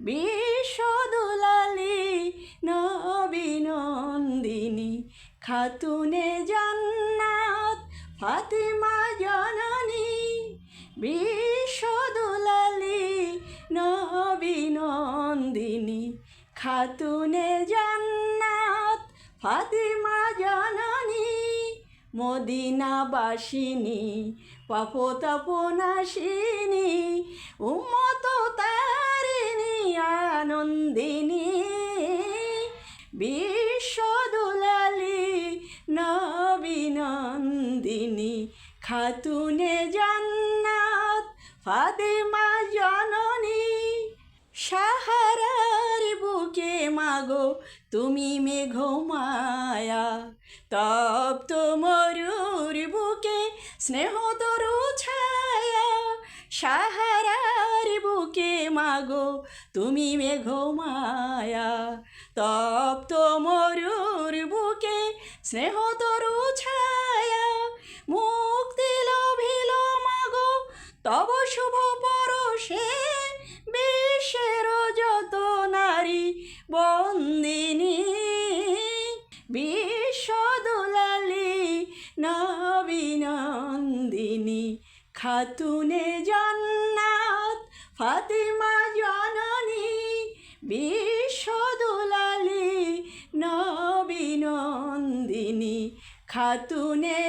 বিশ্বদুলালী নবীনন্দিনী খাতুনে জান্নাত ফাতেমা জননী। বিশ্বদুলালী নবীনন্দিনী খাতুনে জান্নাত ফাতেমা জননী। মদিনাবাসিনী পাপতাপনাশিনী উম্মত তারিণী আনন্দিনী। বিশ্বদুলালী নবীনন্দিনী খাতুনে জান্নাত ফাতেমা জননী। সাহারার বুকে মাগো তুমি মেঘমায়া, তপ্ত মরুর বুকে স্নেহ তরু ছায়া। সাহারার বুকে মাগো তুমি মেঘমায়া, তপ্ত মরুর বুকে স্নেহ তরু ছায়া। মুক্তি লোভিল মাগো তব শুভ পরশে, বিশ্বের যত নারী বন্দিনী। বিশ্বদুলালী নবীনন্দিনী খাতুনে জান্নাত ফাতেমা জননী। বিশ্বদুলালী নবীনন্দিনী খাতুনে